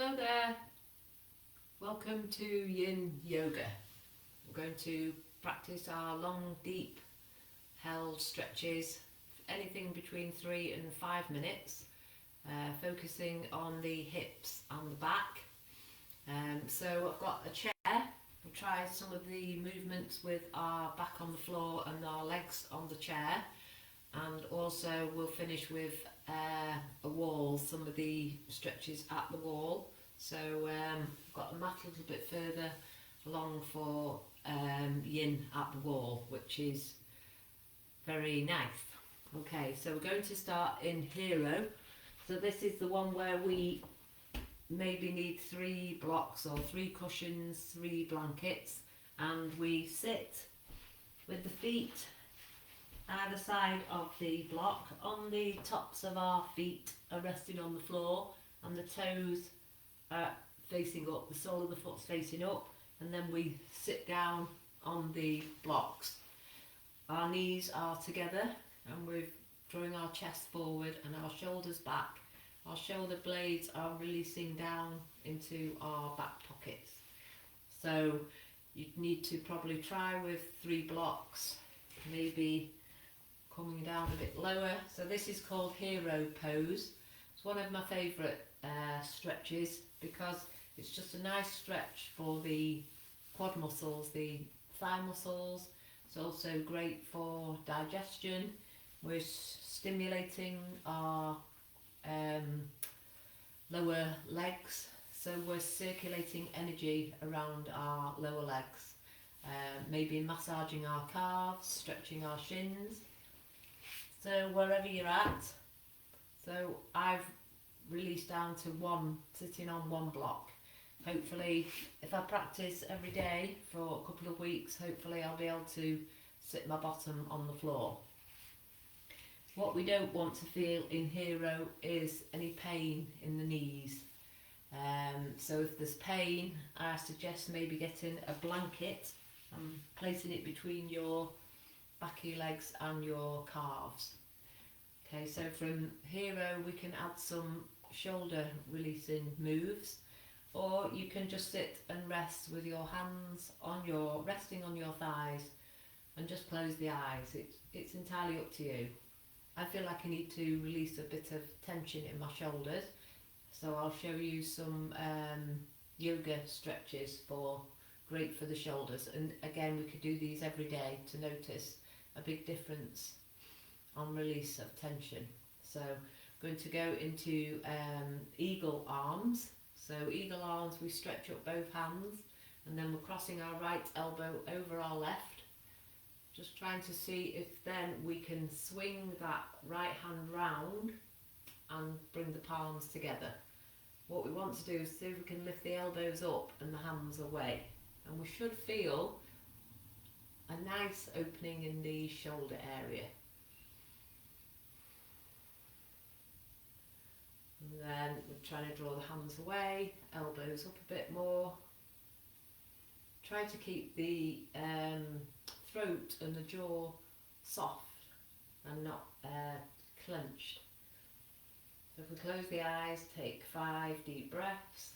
Hello there, welcome to Yin Yoga. We're going to practice our long, deep, held stretches, anything between 3 and 5 minutes, focusing on the hips and the back. So I've got a chair. We'll try some of the movements with our back on the floor and our legs on the chair, and also we'll finish with a wall, some of the stretches at the wall. So I've got the mat a little bit further along for yin at the wall, which is very nice. Okay, so we're going to start in hero. So this is the one where we maybe need 3 blocks or 3 cushions, 3 blankets, and we sit with the feet either side of the block. On the tops of our feet are resting on the floor and the toes are facing up, the sole of the foot's facing up, and then we sit down on the blocks. Our knees are together and we're drawing our chest forward and our shoulders back. Our shoulder blades are releasing down into our back pockets. So you need to probably try with 3 blocks, maybe coming down a bit lower. So this is called hero pose. It's one of my favourite stretches because it's just a nice stretch for the quad muscles, the thigh muscles. It's also great for digestion. We're stimulating our lower legs, so we're circulating energy around our lower legs, maybe massaging our calves, stretching our shins. So wherever you're at, so I've released down to 1, sitting on 1 block. Hopefully if I practice every day for a couple of weeks, hopefully I'll be able to sit my bottom on the floor. What we don't want to feel in hero is any pain in the knees. So if there's pain, I suggest maybe getting a blanket and placing it between your back of your legs and your calves. Okay, so from hero we can add some shoulder releasing moves, or you can just sit and rest with your hands on your, resting on your thighs, and just close the eyes. It's entirely up to you. I feel like I need to release a bit of tension in my shoulders, so I'll show you some yoga stretches great for the shoulders. And again, we could do these every day to notice a big difference on release of tension. So I'm going to go into eagle arms. So eagle arms, we stretch up both hands and then we're crossing our right elbow over our left. Just trying to see if then we can swing that right hand round and bring the palms together. What we want to do is see if we can lift the elbows up and the hands away. And we should feel a nice opening in the shoulder area. And then we're trying to draw the hands away, elbows up a bit more. Try to keep the throat and the jaw soft and not clenched. So if we close the eyes, take 5 deep breaths.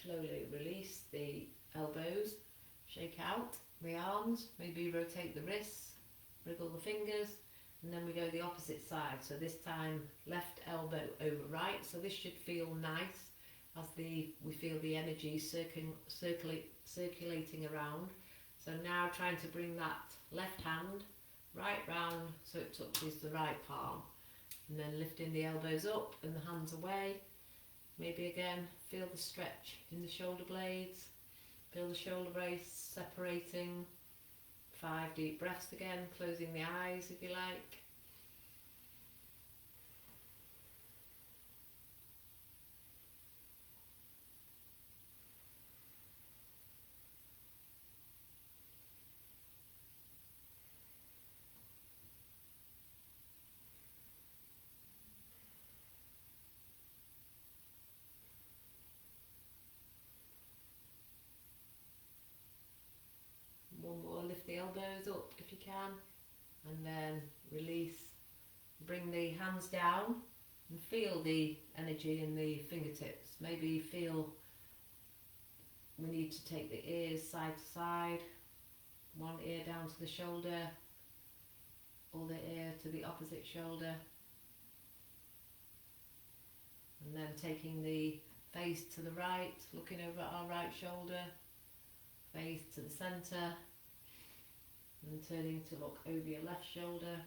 Slowly release the elbows, shake out the arms, maybe rotate the wrists, wriggle the fingers, and then we go the opposite side. So this time left elbow over right, so this should feel nice as we feel the energy circulating around. So now trying to bring that left hand right round so it touches the right palm, and then lifting the elbows up and the hands away. Maybe again, feel the stretch in the shoulder blades, feel the shoulder blades separating. 5 deep breaths again, closing the eyes if you like. can, and then release. Bring the hands down and feel the energy in the fingertips. Maybe feel we need to take the ears side to side, one ear down to the shoulder, other ear to the opposite shoulder, and then taking the face to the right, looking over at our right shoulder, face to the centre, and turning to look over your left shoulder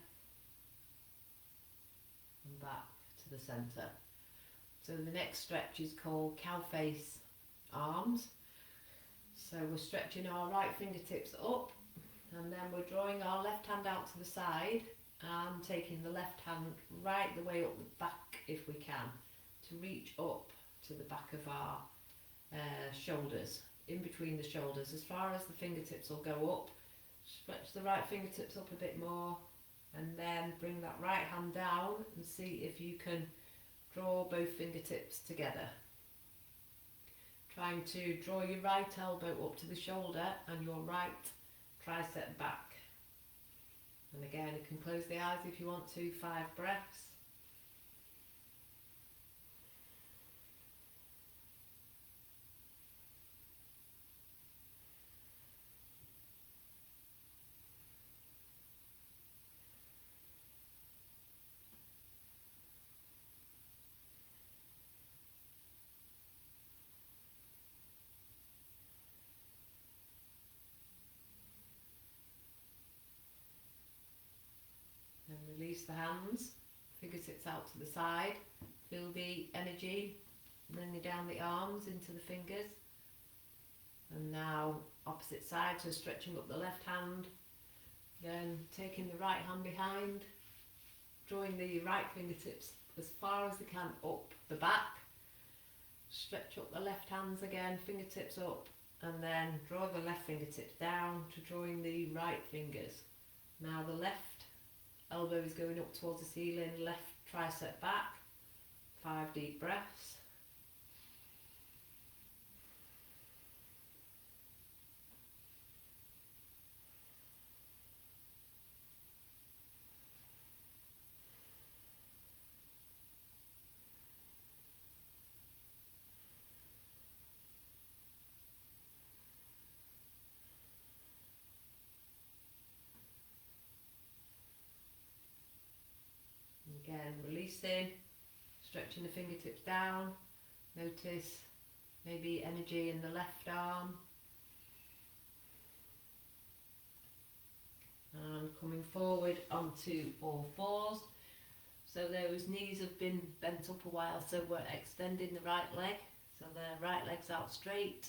and back to the centre. So the next stretch is called cow face arms. So we're stretching our right fingertips up, and then we're drawing our left hand out to the side and taking the left hand right the way up the back if we can, to reach up to the back of our shoulders, in between the shoulders, as far as the fingertips will go up. Stretch the right fingertips up a bit more, and then bring that right hand down and see if you can draw both fingertips together. Trying to draw your right elbow up to the shoulder and your right tricep back. And again, you can close the eyes if you want to, 5 breaths. And release the hands, fingertips out to the side. Feel the energy bringing down the arms into the fingers. And now opposite side, so stretching up the left hand, then taking the right hand behind, drawing the right fingertips as far as they can up the back. Stretch up the left hands again, fingertips up, and then draw the left fingertips down to drawing the right fingers. Now the left elbow is going up towards the ceiling, left tricep back. 5 deep breaths. Again, releasing, stretching the fingertips down. Notice maybe energy in the left arm. And coming forward onto all fours. So those knees have been bent up a while, so we're extending the right leg. So the right leg's out straight.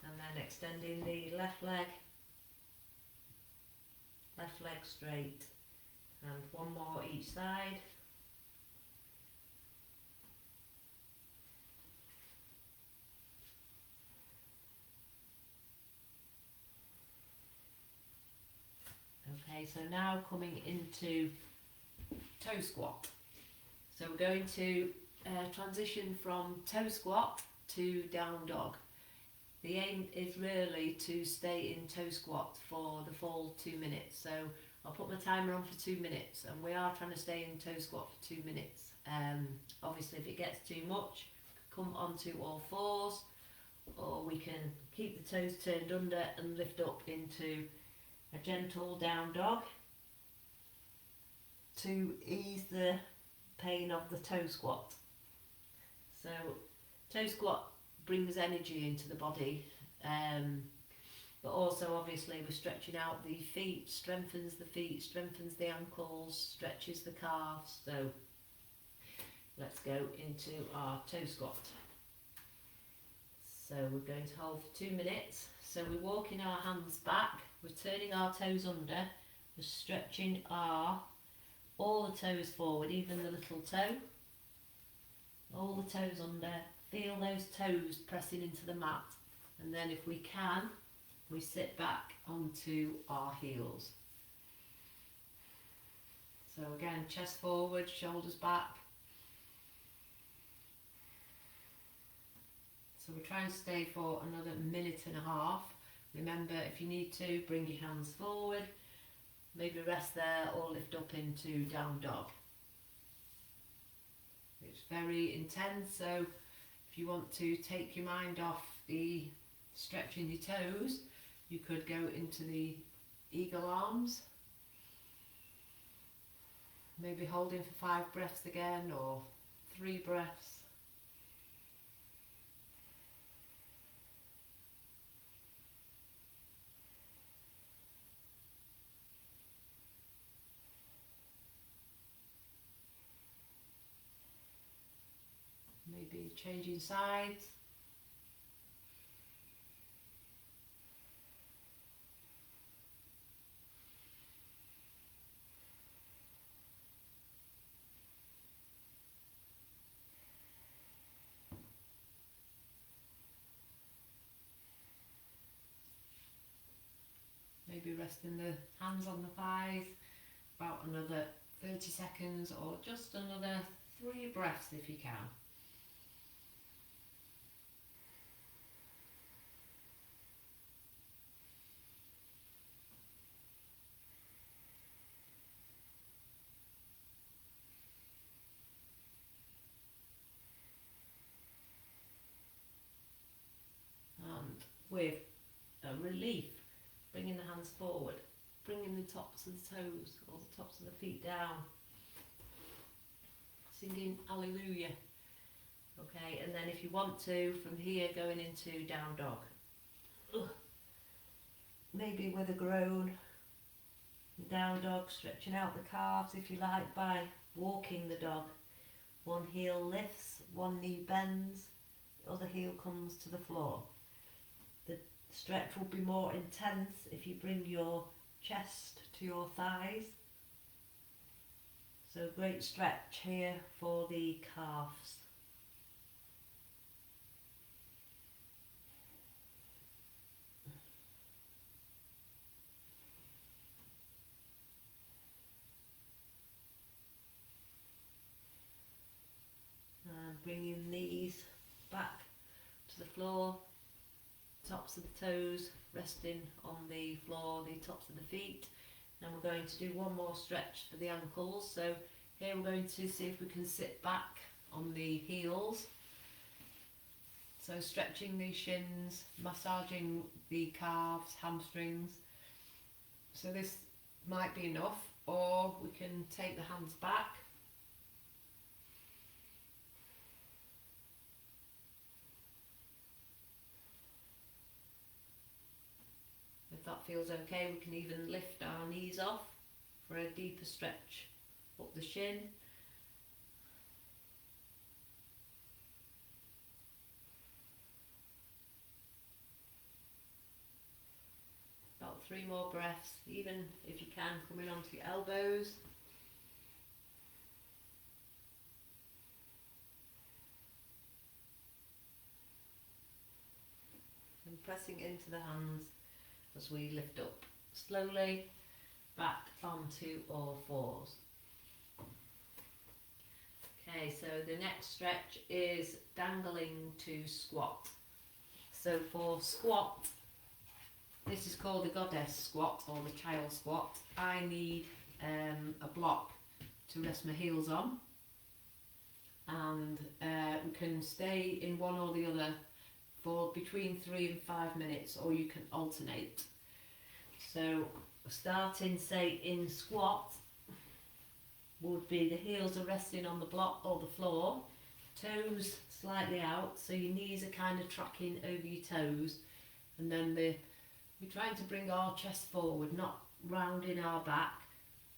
And then extending the left leg straight. And one more each side. Okay, so now coming into toe squat. So we're going to transition from toe squat to down dog. The aim is really to stay in toe squat for the full 2 minutes. So I'll put my timer on for 2 minutes, and we are trying to stay in toe squat for 2 minutes. Obviously if it gets too much, come onto all fours, or we can keep the toes turned under and lift up into a gentle down dog to ease the pain of the toe squat. So toe squat brings energy into the body, but also obviously we're stretching out the feet, strengthens the ankles, stretches the calves. So let's go into our toe squat. So we're going to hold for 2 minutes. So we're walking our hands back, we're turning our toes under, we're stretching all the toes forward, even the little toe, all the toes under. Feel those toes pressing into the mat, and then if we can, we sit back onto our heels. So again, chest forward, shoulders back. So we're trying to stay for another 1.5 minutes. Remember, if you need to, bring your hands forward Maybe rest there or lift up into down dog. It's very intense, so if you want to take your mind off the stretching your toes, you could go into the eagle arms. Maybe holding for 5 breaths again, or 3 breaths. Maybe changing sides. Maybe resting the hands on the thighs, about another 30 seconds, or just another 3 breaths if you can. And with a relief, bringing the hands forward, bringing the tops of the toes or the tops of the feet down, singing Alleluia. Okay, and then if you want to, from here going into down dog. Maybe with a groan, down dog, stretching out the calves if you like by walking the dog. One heel lifts, one knee bends, the other heel comes to the floor. The stretch will be more intense if you bring your chest to your thighs. So great stretch here for the calves. And bringing knees back to the floor, tops of the toes resting on the floor, the tops of the feet. Now we're going to do one more stretch for the ankles. So here we're going to see if we can sit back on the heels. So stretching the shins, massaging the calves, hamstrings. So this might be enough, or we can take the hands back. If that feels okay, we can even lift our knees off for a deeper stretch up the shin. About 3 more breaths, even if you can, coming onto your elbows. And pressing into the hands as we lift up slowly back onto all fours. Okay, so the next stretch is dangling to squat. So for squat, this is called the goddess squat or the child squat. I need a block to rest my heels on, and we can stay in one or the other for between 3 and 5 minutes, or you can alternate. So starting, say, in squat would be the heels are resting on the block or the floor, toes slightly out, so your knees are kind of tracking over your toes, and then we're trying to bring our chest forward, not rounding our back,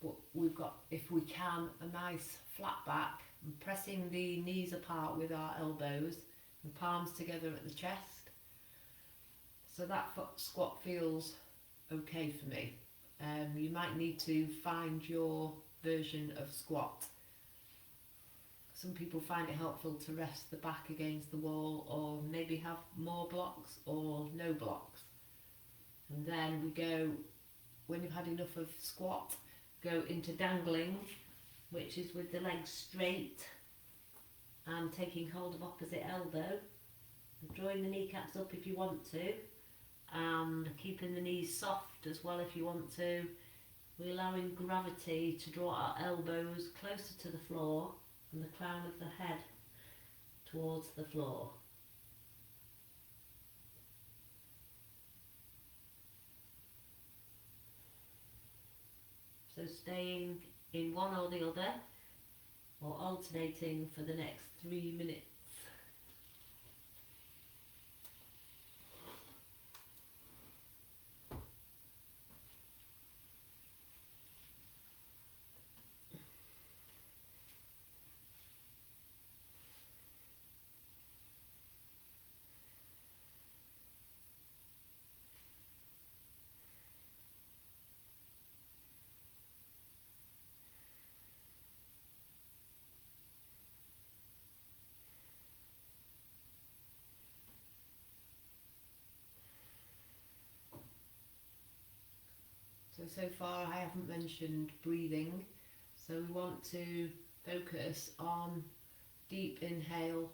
but we've got, if we can, a nice flat back, and pressing the knees apart with our elbows and palms together at the chest. So that squat feels okay for me. You might need to find your version of squat. Some people find it helpful to rest the back against the wall, or maybe have more blocks or no blocks. And then we go, when you've had enough of squat, go into dangling, which is with the legs straight and taking hold of opposite elbow, and drawing the kneecaps up if you want to, and keeping the knees soft as well if you want to, We're allowing gravity to draw our elbows closer to the floor and the crown of the head towards the floor. So staying in one or the other, or alternating for the next 3 minutes. So far I haven't mentioned breathing, so we want to focus on deep inhale,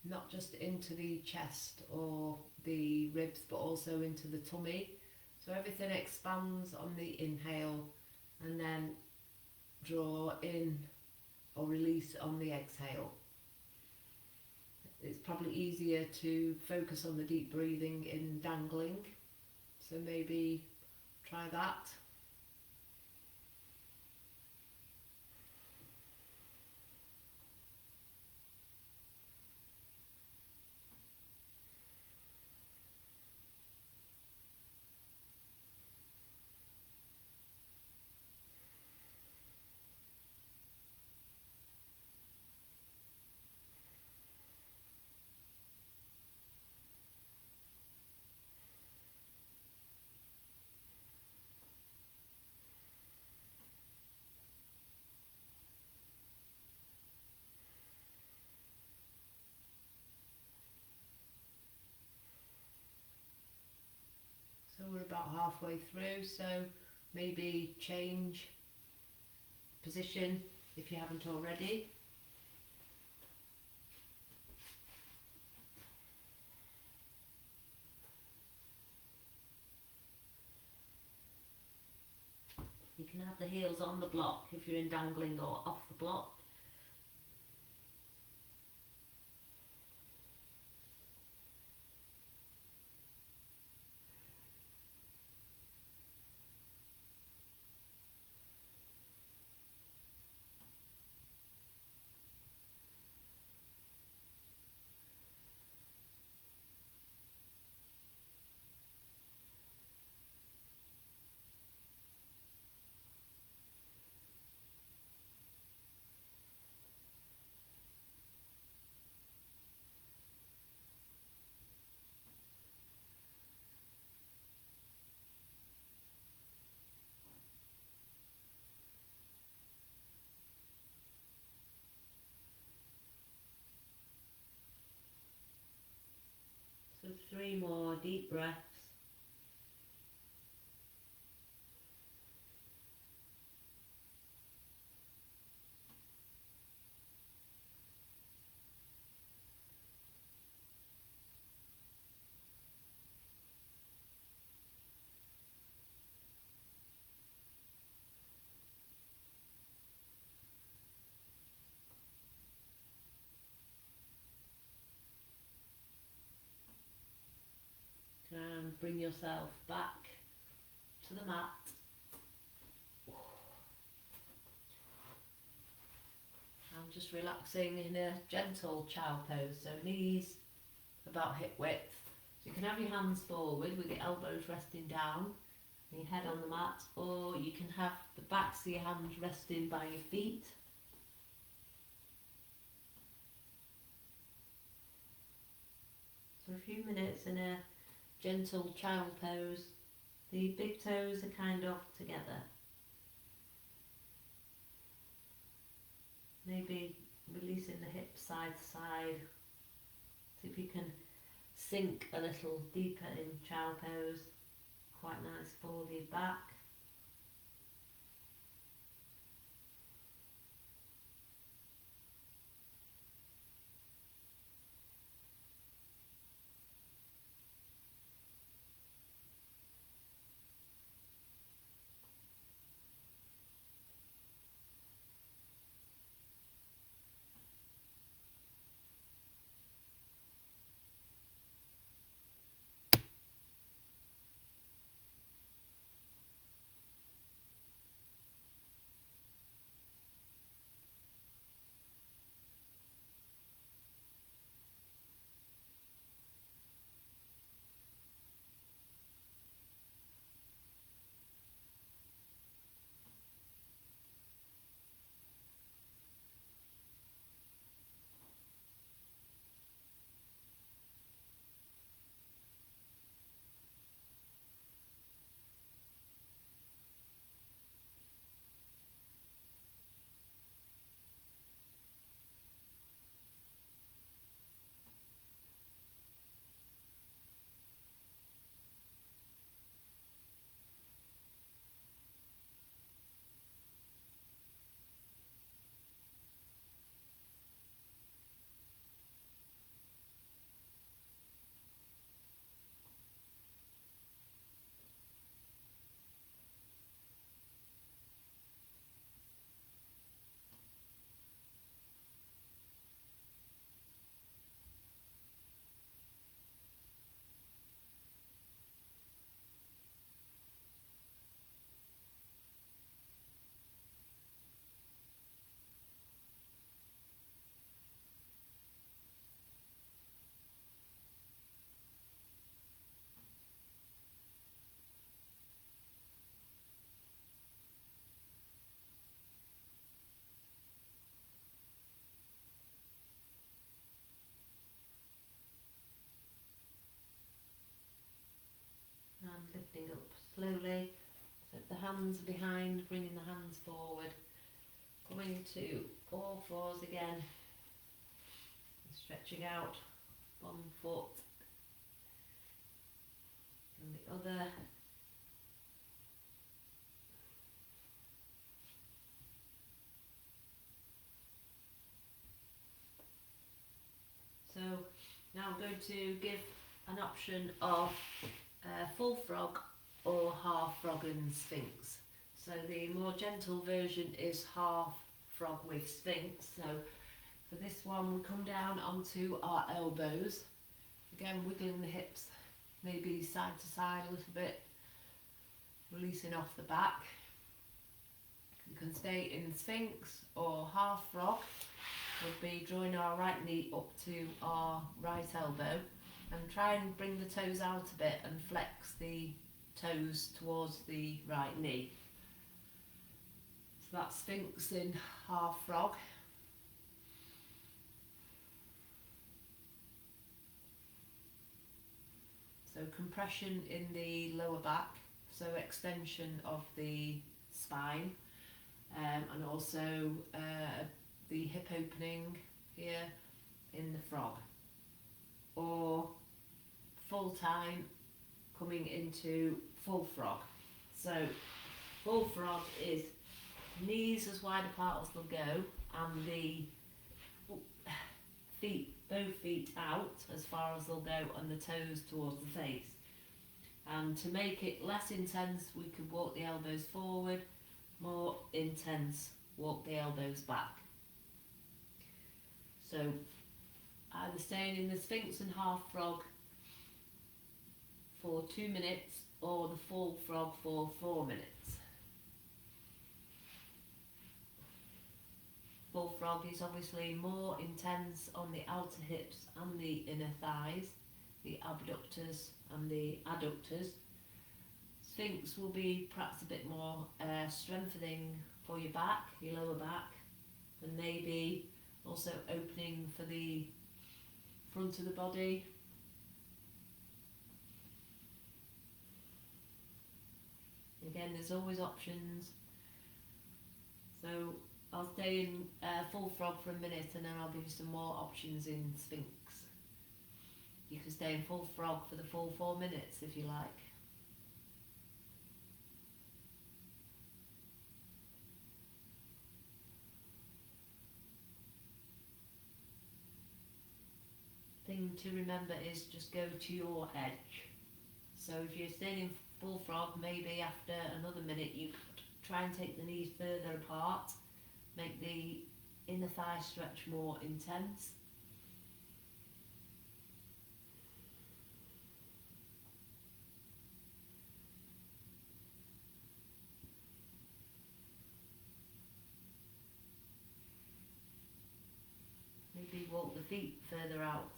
not just into the chest or the ribs but also into the tummy, so everything expands on the inhale and then draw in or release on the exhale. It's probably easier to focus on the deep breathing in dangling, so maybe try that. So we're about halfway through, so maybe change position if you haven't already. You can have the heels on the block if you're in dangling or off the block. So 3 more deep breaths. And bring yourself back to the mat. I'm just relaxing in a gentle chow pose, so knees about hip width. So you can have your hands forward with your elbows resting down and your head on the mat, or you can have the backs of your hands resting by your feet. So a few minutes in a gentle child pose. The big toes are kind of together. Maybe releasing the hips side to side. See if you can sink a little deeper in child pose. Quite nice for the back. hands behind, bringing the hands forward, coming to all fours again, stretching out one foot and the other. So now I'm going to give an option of full frog or half frog and sphinx. So the more gentle version is half frog with sphinx. So for this one we come down onto our elbows, again wiggling the hips maybe side to side a little bit, releasing off the back. You can stay in sphinx or half frog. Would be drawing our right knee up to our right elbow and try and bring the toes out a bit and flex the toes towards the right knee. So that's sphinx in half frog. So compression in the lower back, so extension of the spine, and also the hip opening here in the frog, or full time coming into full frog. So full frog is knees as wide apart as they'll go and the feet, both feet out as far as they'll go and the toes towards the face. And to make it less intense we could walk the elbows forward, more intense walk the elbows back. So either staying in the sphinx and half frog for 2 minutes or the full frog for 4 minutes. Full frog is obviously more intense on the outer hips and the inner thighs, the abductors and the adductors. Sphinx will be perhaps a bit more strengthening for your back, your lower back, and maybe also opening for the front of the body. Again, there's always options. So I'll stay in full frog for a minute and then I'll give you some more options in sphinx. You can stay in full frog for the full 4 minutes if you like. Thing to remember is just go to your edge. So if you're staying in full frog, maybe after another minute you could try and take the knees further apart, make the inner thigh stretch more intense. Maybe walk the feet further out.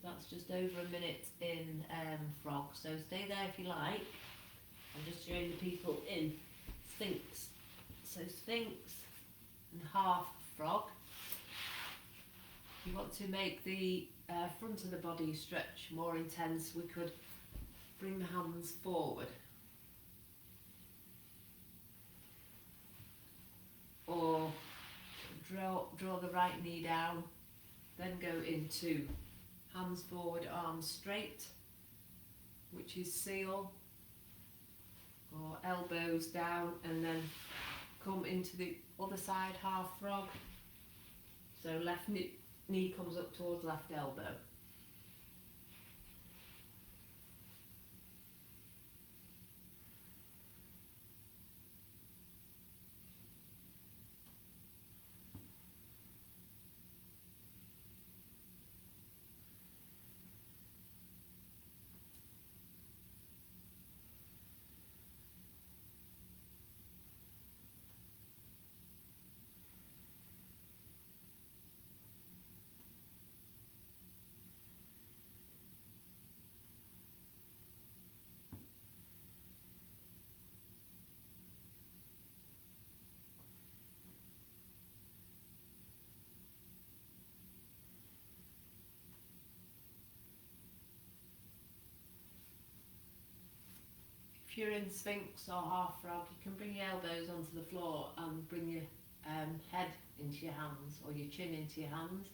That's just over a minute in frog, so stay there if you like. I'm just showing the people in sphinx. So sphinx and half frog. If you want to make the front of the body stretch more intense, we could bring the hands forward, or draw the right knee down, then go into hands forward, arms straight, which is seal, or elbows down, and then come into the other side, half frog. So left knee comes up towards left elbow. If you're in Sphinx or half frog, you can bring your elbows onto the floor and bring your head into your hands or your chin into your hands.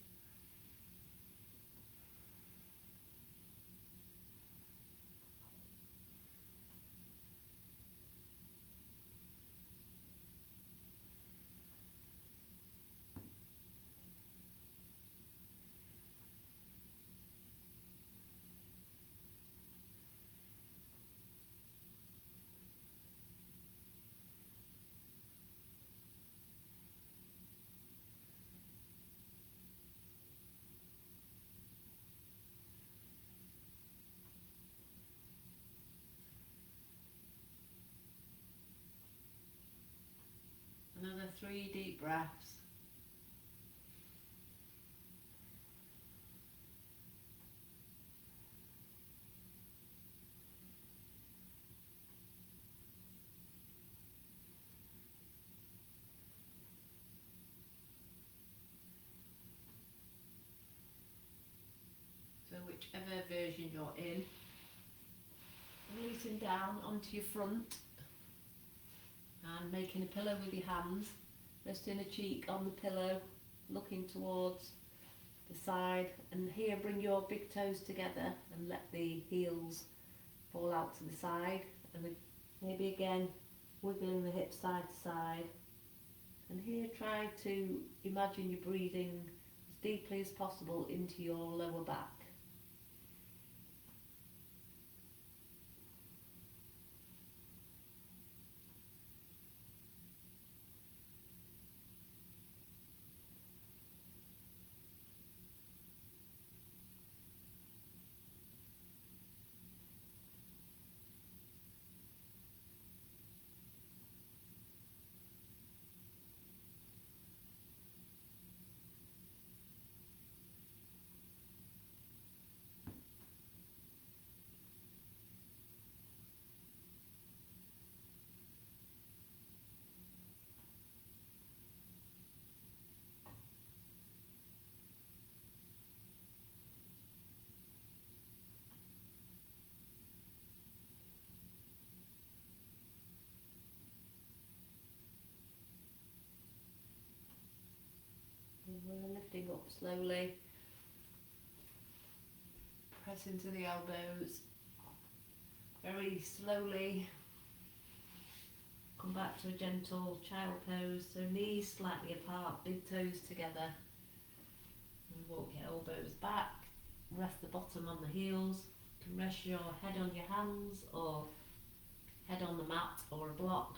Another 3 deep breaths. So whichever version you're in, releasing down onto your front and making a pillow with your hands, resting a cheek on the pillow, looking towards the side, and here bring your big toes together and let the heels fall out to the side, and then maybe again wiggling the hips side to side, and here try to imagine you're breathing as deeply as possible into your lower back. And we're lifting up slowly, press into the elbows, very slowly come back to a gentle child pose, so knees slightly apart, big toes together, and walk your elbows back, rest the bottom on the heels, you can rest your head on your hands or head on the mat or a block.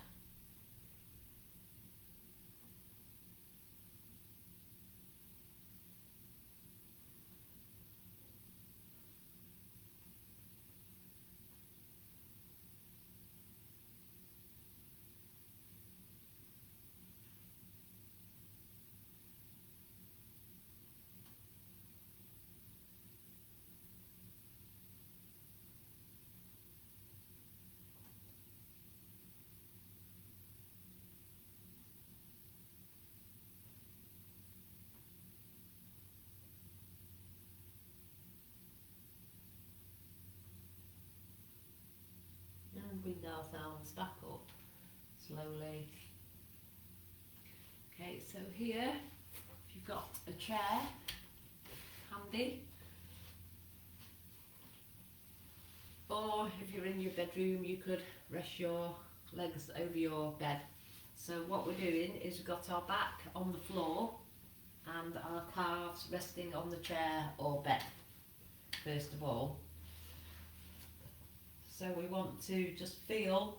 And bring ourselves back up slowly. Okay, so here, if you've got a chair handy, or if you're in your bedroom, you could rest your legs over your bed. So what we're doing is we've got our back on the floor and our calves resting on the chair or bed, first of all. So we want to just feel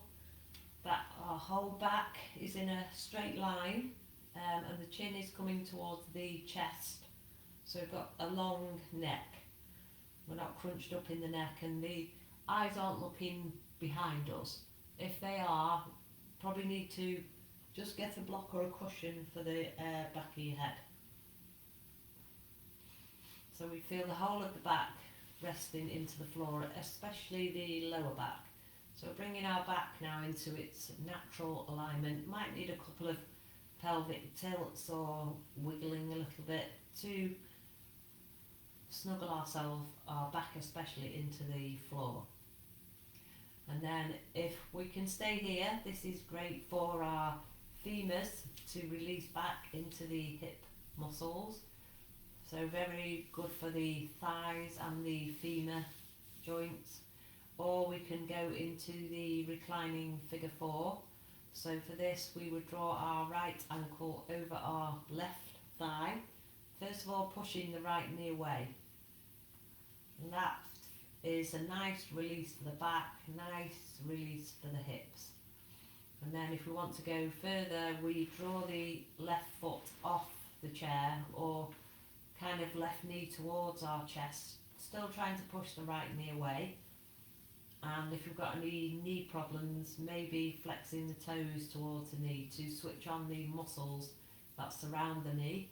that our whole back is in a straight line, and the chin is coming towards the chest. So we've got a long neck. We're not crunched up in the neck, and the eyes aren't looking behind us. If they are, probably need to just get a block or a cushion for the back of your head. So we feel the whole of the back resting into the floor, especially the lower back. So bringing our back now into its natural alignment. Might need a couple of pelvic tilts or wiggling a little bit to snuggle ourselves, our back especially, into the floor. And then if we can stay here, this is great for our femurs to release back into the hip muscles. So very good for the thighs and the femur joints. Or we can go into the reclining figure 4. So for this we would draw our right ankle over our left thigh. First of all, pushing the right knee away. And that is a nice release for the back, nice release for the hips. And then if we want to go further, we draw the left foot off the chair or kind of left knee towards our chest, still trying to push the right knee away. And if you've got any knee problems, maybe flexing the toes towards the knee to switch on the muscles that surround the knee.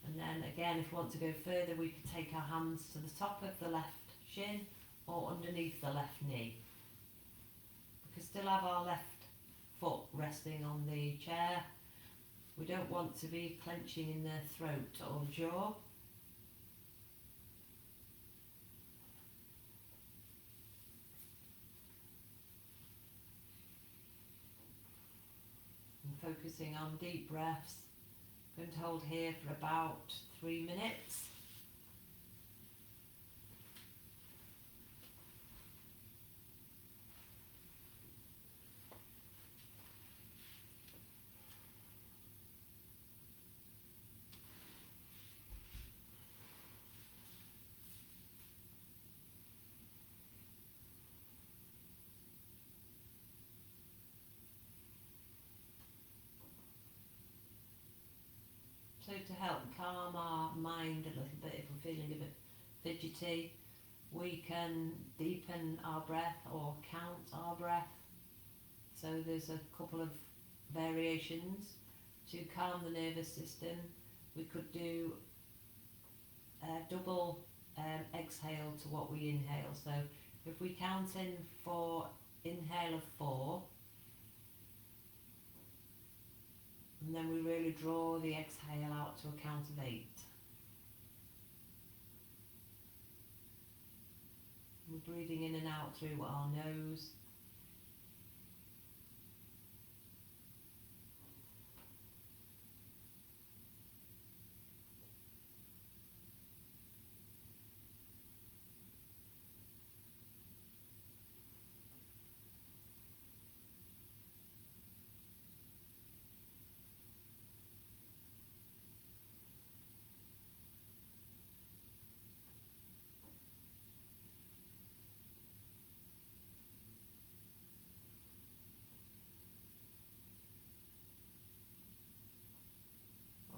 And then again, if we want to go further, we could take our hands to the top of the left shin or underneath the left knee. We can still have our left foot resting on the chair. We don't want to be clenching in the throat or jaw. And focusing on deep breaths. I'm going to hold here for about 3 minutes. So to help calm our mind a little bit, if we're feeling a bit fidgety, we can deepen our breath or count our breath. So there's a couple of variations to calm the nervous system. We could do a double exhale to what we inhale. So if we count in for inhale of 4, and then we really draw the exhale out to a count of 8. We're breathing in and out through our nose.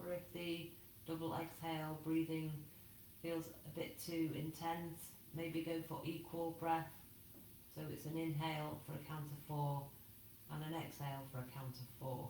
Or if the double exhale breathing feels a bit too intense, maybe go for equal breath. So it's an inhale for a count of 4 and an exhale for a count of 4.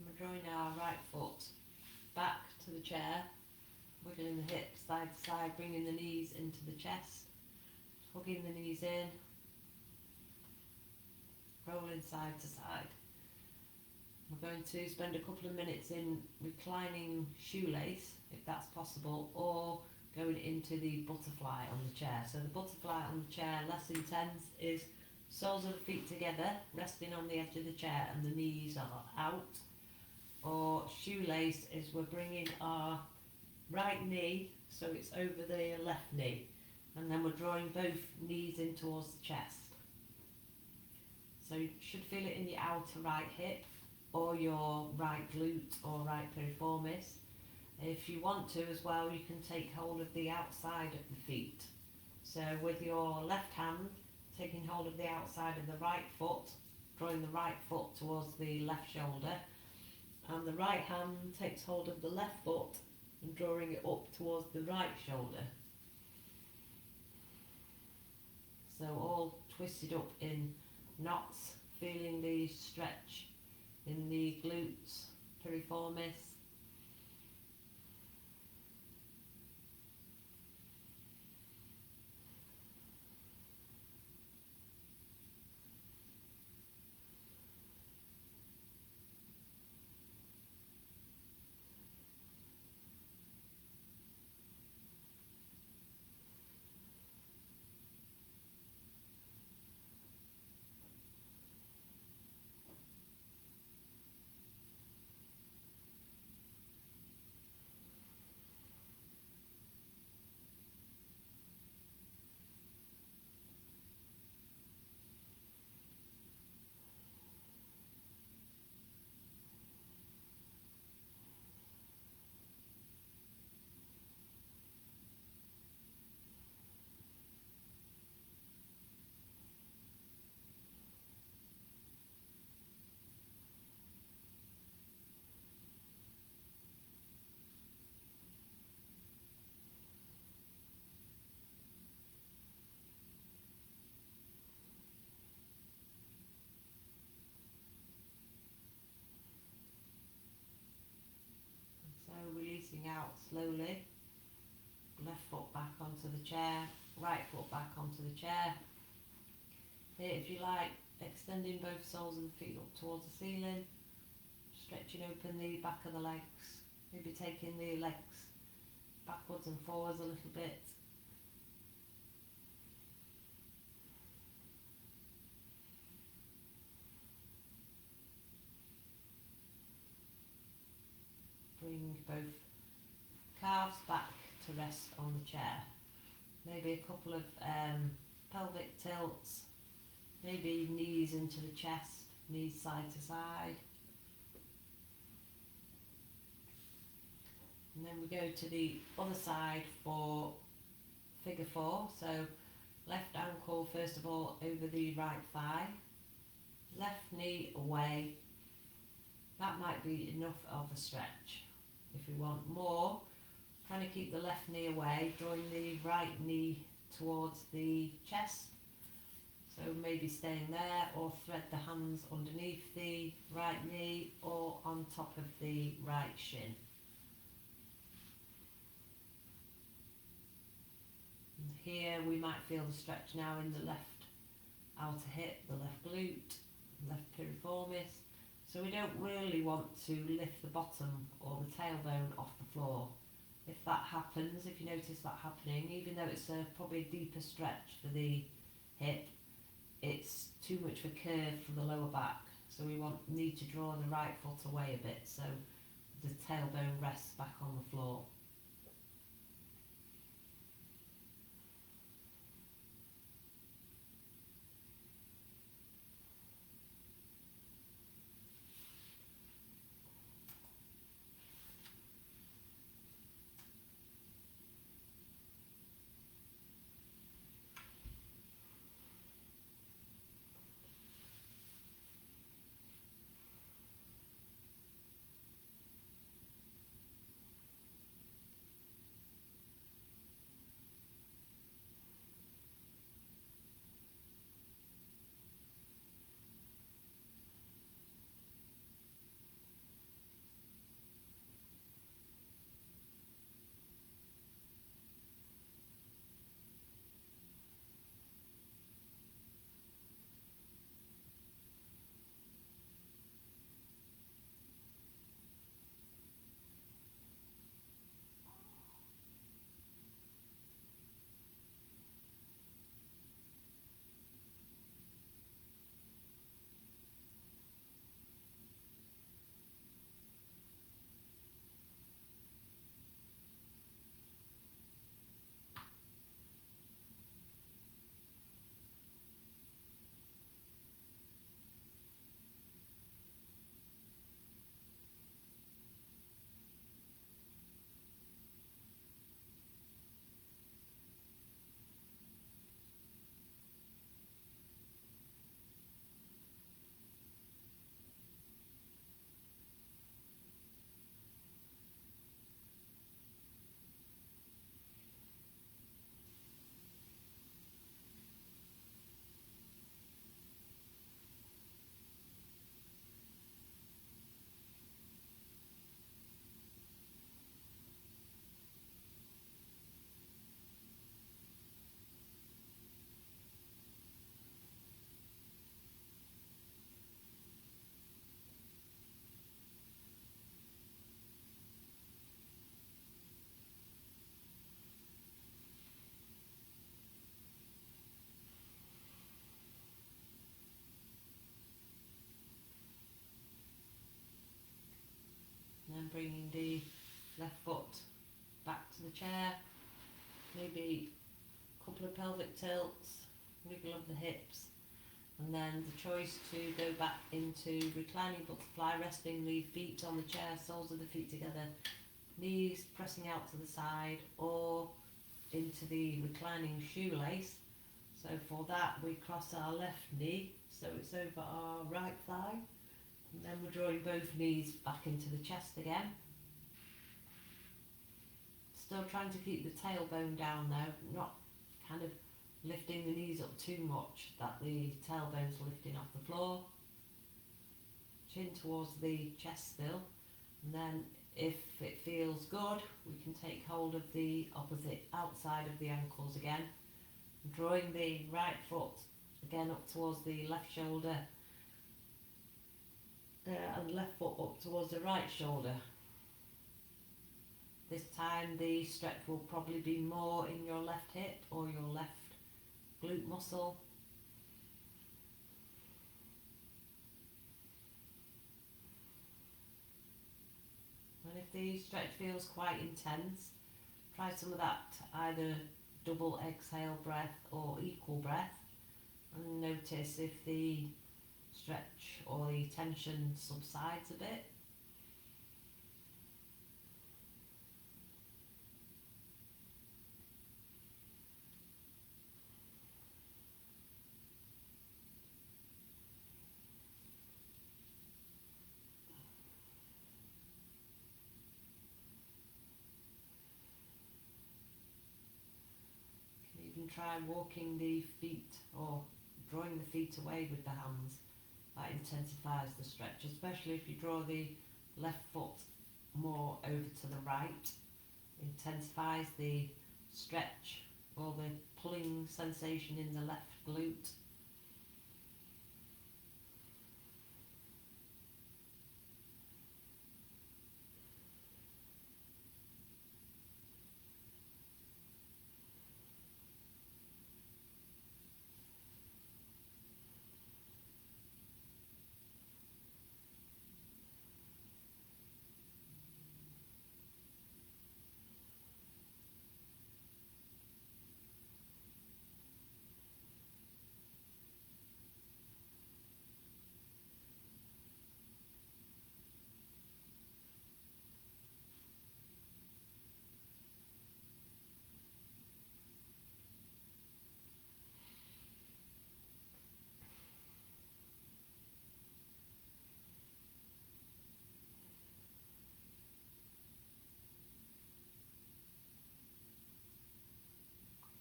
We're drawing our right foot back to the chair, wiggling the hips side to side, bringing the knees into the chest, hugging the knees in, rolling side to side. We're going to spend a couple of minutes in reclining shoelace, if that's possible, or going into the butterfly on the chair. So the butterfly on the chair, less intense, is soles of the feet together, resting on the edge of the chair and the knees are out. Or shoelace is we're bringing our right knee so it's over the left knee, and then we're drawing both knees in towards the chest. So you should feel it in your outer right hip or your right glute or right piriformis. If you want to as well, you can take hold of the outside of the feet. So with your left hand taking hold of the outside of the right foot, drawing the right foot towards the left shoulder, and the right hand takes hold of the left foot and drawing it up towards the right shoulder. So all twisted up in knots, feeling the stretch in the glutes, piriformis. So releasing out slowly, left foot back onto the chair, right foot back onto the chair. Here, if you like, extending both soles of the feet up towards the ceiling, stretching open the back of the legs, maybe taking the legs backwards and forwards a little bit. Bring both calves back to rest on the chair. Maybe a couple of pelvic tilts, maybe knees into the chest, knees side to side. And then we go to the other side for figure 4. So left ankle first of all over the right thigh, left knee away. That might be enough of a stretch. If we want more, trying to keep the left knee away, drawing the right knee towards the chest. So maybe staying there, or thread the hands underneath the right knee or on top of the right shin. And here we might feel the stretch now in the left outer hip, the left glute, left piriformis. So we don't really want to lift the bottom or the tailbone off the floor. If that happens, if you notice that happening, even though it's probably a deeper stretch for the hip, it's too much of a curve for the lower back. So we need to draw the right foot away a bit so the tailbone rests back on the floor. bringing the left foot back to the chair, maybe a couple of pelvic tilts, wiggle of the hips, and then the choice to go back into reclining butterfly, resting the feet on the chair, soles of the feet together, knees pressing out to the side, or into the reclining shoelace. So for that we cross our left knee so it's over our right thigh, and then we're drawing both knees back into the chest again. Still trying to keep the tailbone down though, not kind of lifting the knees up too much that the tailbone's lifting off the floor. Chin towards the chest still, and then if it feels good we can take hold of the opposite outside of the ankles again, drawing the right foot again up towards the left shoulder, and left foot up towards the right shoulder. This time the stretch will probably be more in your left hip or your left glute muscle. And if the stretch feels quite intense, try some of that either double exhale breath or equal breath, and notice if the stretch or the tension subsides a bit. You can try walking the feet or drawing the feet away with the hands. That intensifies the stretch, especially if you draw the left foot more over to the right. Intensifies the stretch or the pulling sensation in the left glute.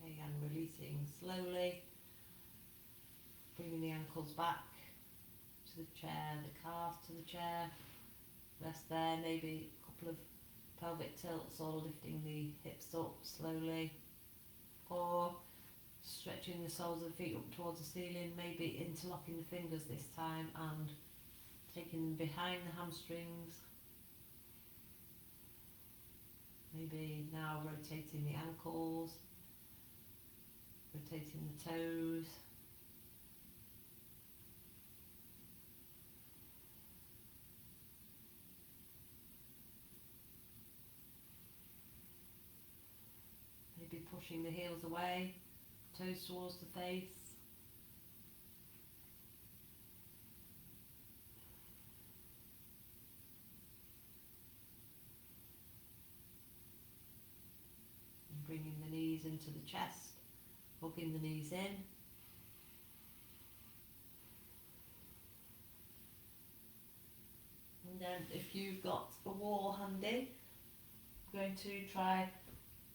And releasing slowly, bringing the ankles back to the chair, the calves to the chair, rest there, maybe a couple of pelvic tilts or lifting the hips up slowly, or stretching the soles of the feet up towards the ceiling, maybe interlocking the fingers this time and taking them behind the hamstrings, maybe now rotating the ankles, rotating the toes, maybe pushing the heels away, toes towards the face. And bringing the knees into the chest. Hugging the knees in. And then if you've got a wall handy, I'm going to try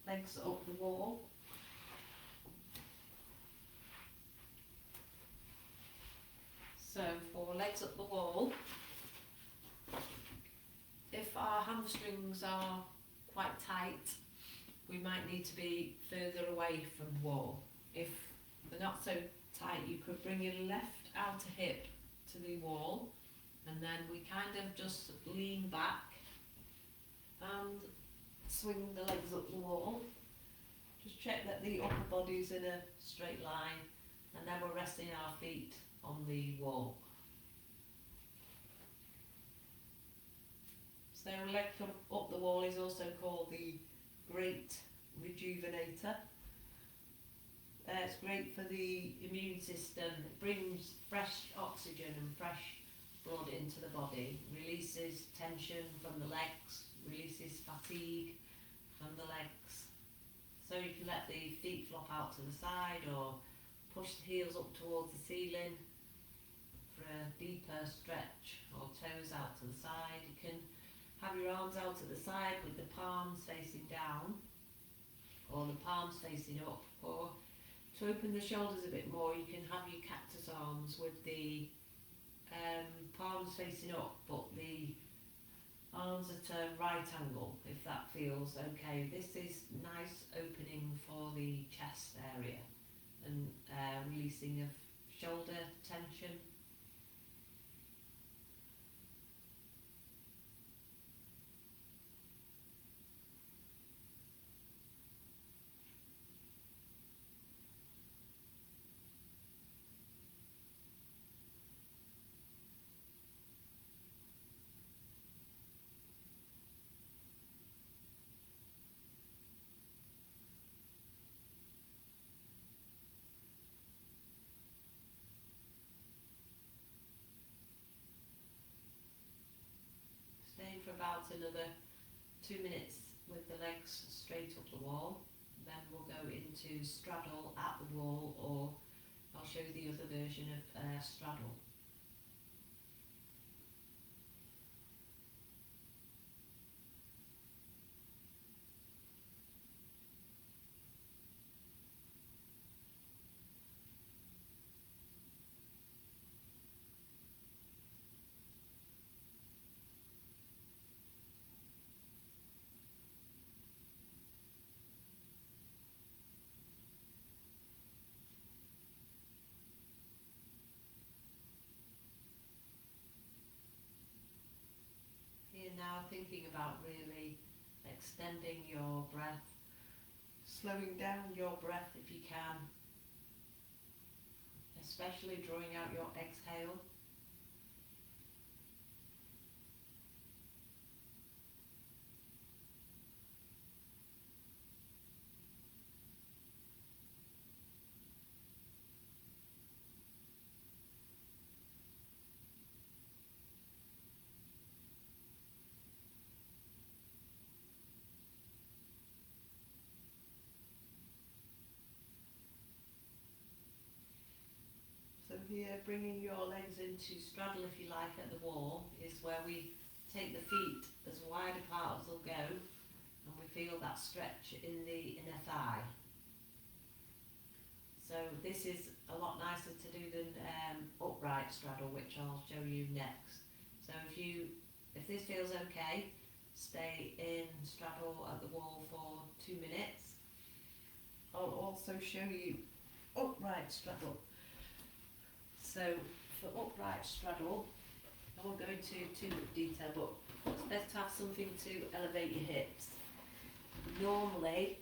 legs up the wall. So for legs up the wall, if our hamstrings are quite tight, we might need to be further away from the wall. If they're not so tight, you could bring your left outer hip to the wall, and then we kind of just lean back and swing the legs up the wall. Just check that the upper body's in a straight line, and then we're resting our feet on the wall. So legs up the wall is also called the Great Rejuvenator. It's great for the immune system. It brings fresh oxygen and fresh blood into the body, releases tension from the legs, releases fatigue from the legs. So you can let the feet flop out to the side or push the heels up towards the ceiling for a deeper stretch, or toes out to the side. You can have your arms out at the side with the palms facing down or the palms facing up, or to open the shoulders a bit more you can have your cactus arms with the palms facing up but the arms at a right angle, if that feels okay. This is nice opening for the chest area and releasing of shoulder tension. Staying for about another 2 minutes with the legs straight up the wall. Then we'll go into straddle at the wall, or I'll show you the other version of straddle. Here now, thinking about really extending your breath, slowing down your breath if you can, especially drawing out your exhale. So here, bringing your legs into straddle, if you like, at the wall, is where we take the feet as wide apart as they'll go, and we feel that stretch in the inner thigh. So this is a lot nicer to do than upright straddle, which I'll show you next. So if this feels okay, stay in straddle at the wall for 2 minutes. I'll also show you upright straddle. So for upright straddle, I won't go into too much detail, but it's best to have something to elevate your hips. Normally,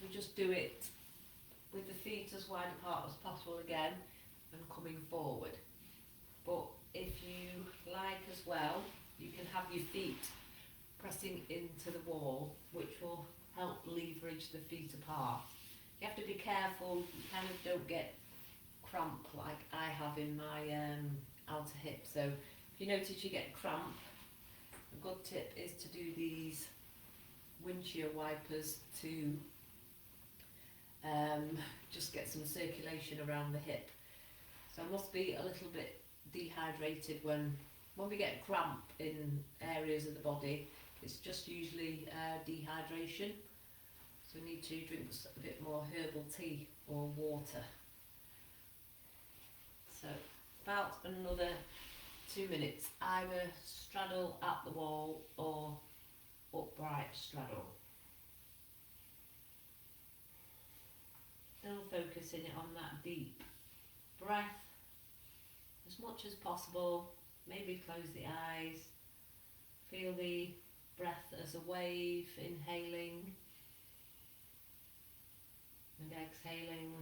we just do it with the feet as wide apart as possible again and coming forward. But if you like as well, you can have your feet pressing into the wall, which will help leverage the feet apart. You have to be careful you kind of don't get cramp like I have in my outer hip. So if you notice you get cramp, a good tip is to do these windshield wipers to just get some circulation around the hip. So I must be a little bit dehydrated when we get cramp in areas of the body. It's just usually dehydration. So we need to drink a bit more herbal tea or water. So about another 2 minutes, either straddle at the wall or upright straddle. Still focusing it on that deep breath as much as possible. Maybe close the eyes. Feel the breath as a wave, inhaling and exhaling.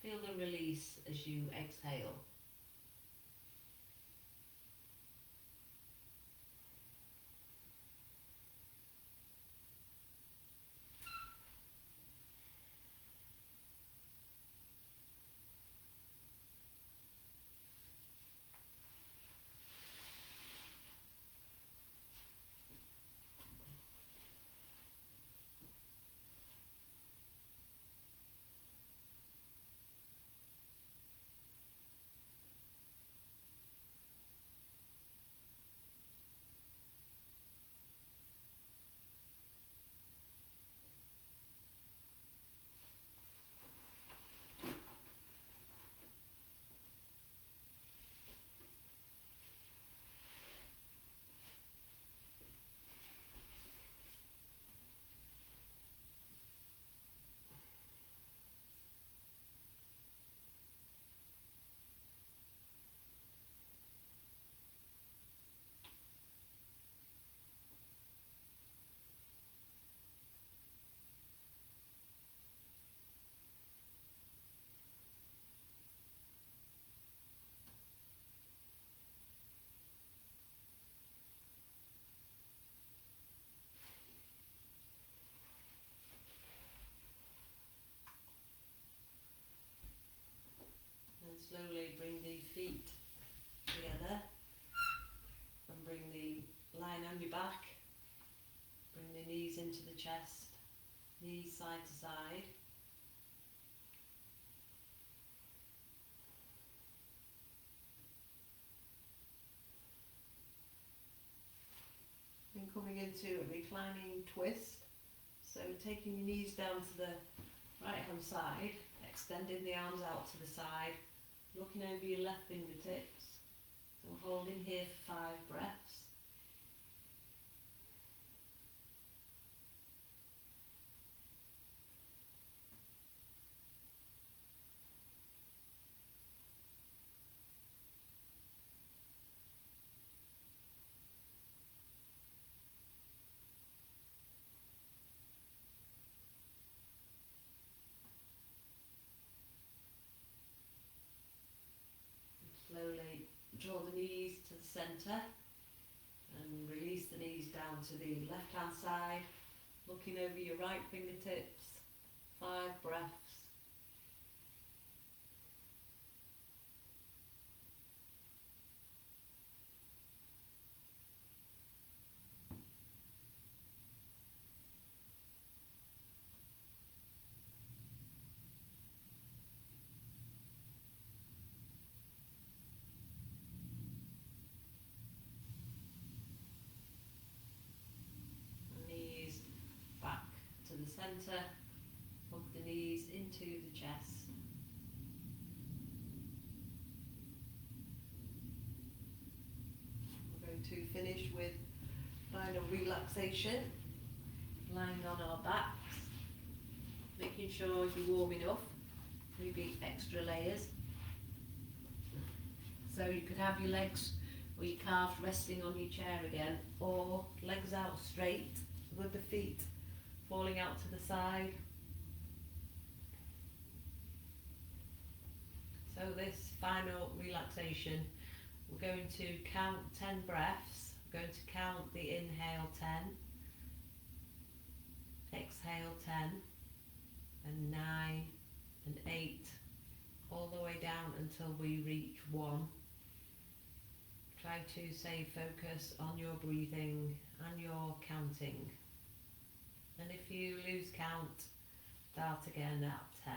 Feel the release as you exhale. slowly bring the feet together and bring the line on your back. Bring the knees into the chest, knees side to side. Then coming into a reclining twist. So taking your knees down to the right hand side, extending the arms out to the side, looking over your left fingertips. So holding here for 5 breaths. Slowly draw the knees to the centre and release the knees down to the left hand side, looking over your right fingertips. 5 breaths. Knees back to the centre, hug the knees into the chest. We're going to finish with final relaxation, lying on our backs, making sure you're warm enough, maybe extra layers. So you could have your legs or your calves resting on your chair again, or legs out straight with the feet falling out to the side. So this final relaxation, we're going to count 10 breaths. We're going to count the inhale 10, exhale 10, and 9 and 8, all the way down until we reach 1. Try to stay focus on your breathing and your counting. And if you lose count, start again at 10.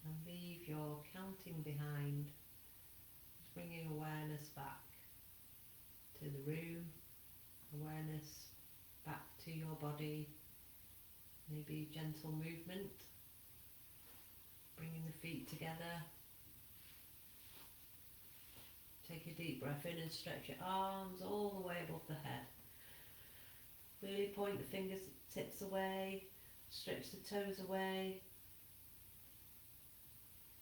And leave your counting behind, just bringing awareness back to the room, awareness back to your body, maybe gentle movement, bringing the feet together. Take a deep breath in and stretch your arms all the way above the head. Really point the fingertips away, stretch the toes away.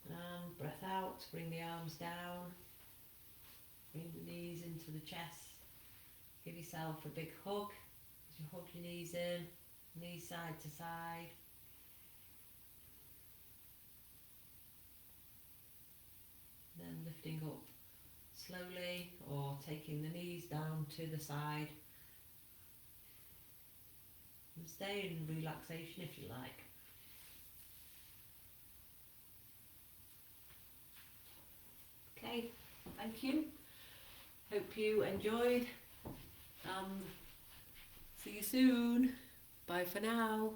And breath out, bring the arms down, bring the knees into the chest. Give yourself a big hug as you hug your knees in, knees side to side. Then lifting up slowly or or taking the knees down to the side. And stay in relaxation if you like. Okay, thank you. Hope you enjoyed. See you soon. Bye for now.